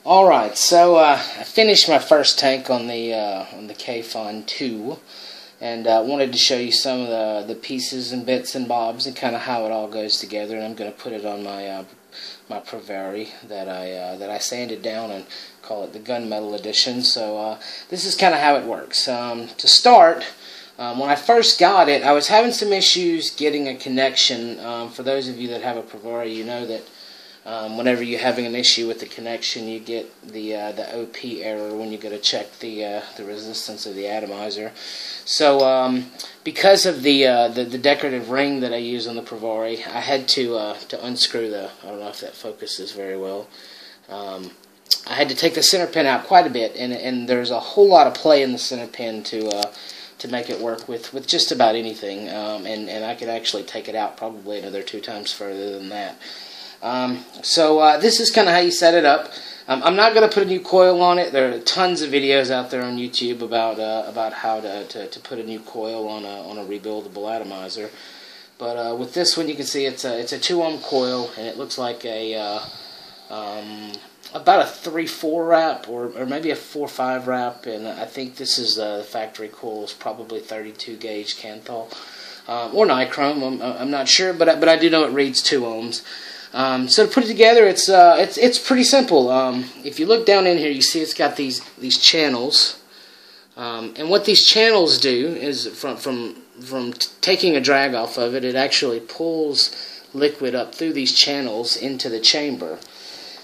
Alright, so I finished my first tank on the Kayfun2, and wanted to show you some of the pieces and bits and bobs and kind of how it all goes together. And I'm going to put it on my my Provari that I sanded down and call it the Gunmetal Edition. So this is kind of how it works. To start, when I first got it, I was having some issues getting a connection. For those of you that have a Provari, you know that whenever you're having an issue with the connection, you get the OP error when you go to check the resistance of the atomizer. So because of the decorative ring that I use on the Provari, I had to unscrew the, I don't know if that focuses very well. I had to take the center pin out quite a bit, and there's a whole lot of play in the center pin to make it work with just about anything, and I could actually take it out probably another 2 times further than that. So this is kind of how you set it up. I'm not going to put a new coil on it. There are tons of videos out there on YouTube about how to put a new coil on a rebuildable atomizer. But with this one, you can see it's a 2-ohm coil, and it looks like a about a 3/4 wrap, or maybe a 4/5 wrap. And I think this is the factory coil is probably 32 gauge Canthal or nichrome. I'm not sure, but I do know it reads 2 ohms. So to put it together, it's pretty simple. If you look down in here, you see it's got these channels, and what these channels do is from taking a drag off of it, it actually pulls liquid up through these channels into the chamber,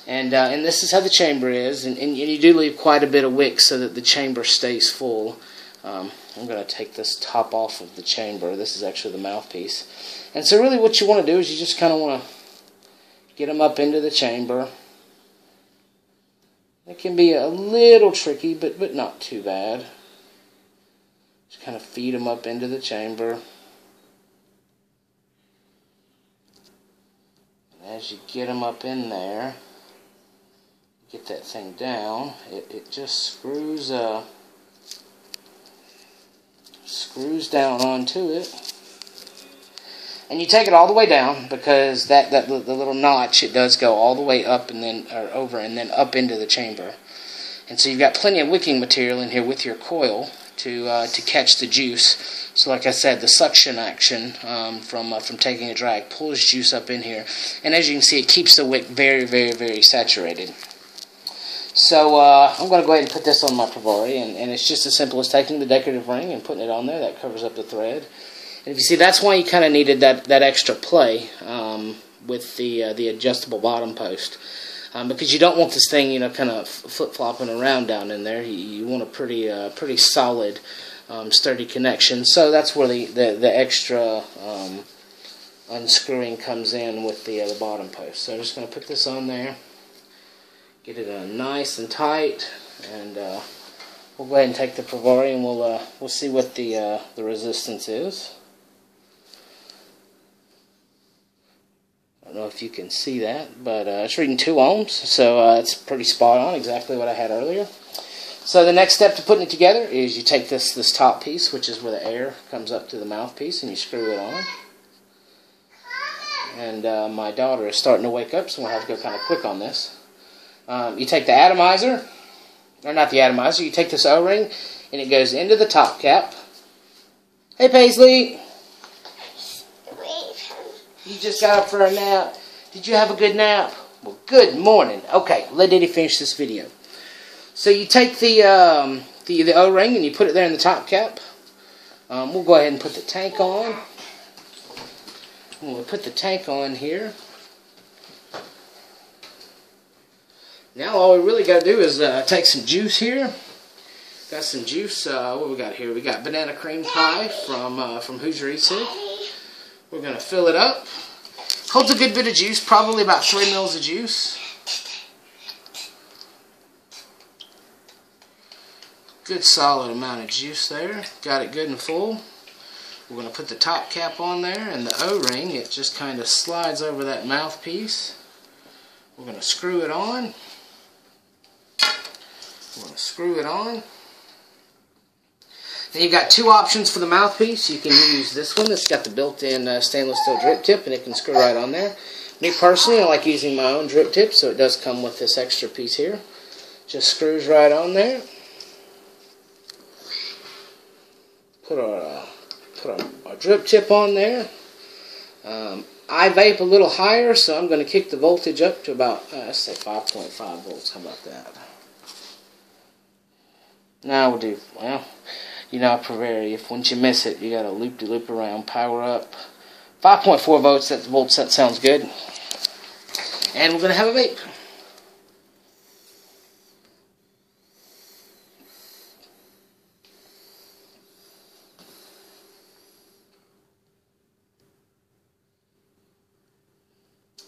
and this is how the chamber is, and you do leave quite a bit of wick so that the chamber stays full. I'm going to take this top off of the chamber. This is actually the mouthpiece, and so really what you want to do is you just kind of want to get them up into the chamber. It can be a little tricky, but not too bad. Just kind of feed them up into the chamber. And as you get them up in there, get that thing down, it just screws down onto it. And you take it all the way down, because the little notch, it does go all the way up and then over and then up into the chamber. And so you've got plenty of wicking material in here with your coil to catch the juice. So like I said, the suction action from taking a drag pulls juice up in here, and as you can see, it keeps the wick very, very, very saturated. So I'm going to go ahead and put this on my Provari, and it's just as simple as taking the decorative ring and putting it on there. That covers up the thread. And if you see, that's why you kind of needed that extra play with the adjustable bottom post, because you don't want this thing, you know, kind of flip-flopping around down in there. You want a pretty solid, sturdy connection. So that's where the extra unscrewing comes in with the bottom post. So I'm just going to put this on there, get it nice and tight, and we'll go ahead and take the Provari, and we'll see what the resistance is. I don't know if you can see that, but it's reading 2 ohms, so it's pretty spot on, exactly what I had earlier. So the next step to putting it together is you take this top piece, which is where the air comes up to the mouthpiece, and you screw it on. And my daughter is starting to wake up, so we'll have to go kind of quick on this. You take the atomizer, or not the atomizer, you take this O-ring, and it goes into the top cap. Hey Paisley! You just got up for a nap. Did you have a good nap? Well, good morning. Okay, let Diddy finish this video. So you take the O-ring and you put it there in the top cap. We'll go ahead and put the tank on. And we'll put the tank on here. Now all we really got to do is take some juice here. Got some juice. What we got here? We got banana cream pie from Hoosier Easy. We're going to fill it up. Holds a good bit of juice, probably about 3 mils of juice. Good solid amount of juice there. Got it good and full. We're going to put the top cap on there, and the O-ring, it just kind of slides over that mouthpiece. We're going to screw it on. We're going to screw it on. Then you've got 2 options for the mouthpiece. You can use this one that's got the built-in stainless steel drip tip, and it can screw right on there. Me personally, I like using my own drip tip, so it does come with this extra piece here. Just screws right on there. Put our drip tip on there. I vape a little higher, so I'm going to kick the voltage up to about, let's say 5.5 volts. How about that? Now we'll do, well, you know, if once you miss it, you got to loop around, power up. 5.4 volts, that sounds good. And we're going to have a vape.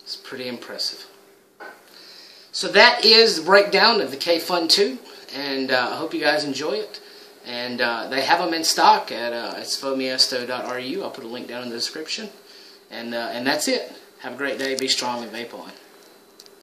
It's pretty impressive. So that is the breakdown of the Kayfun2, and I hope you guys enjoy it. And they have them in stock at sfomiesto.ru. I'll put a link down in the description. And that's it. Have a great day. Be strong and vape on.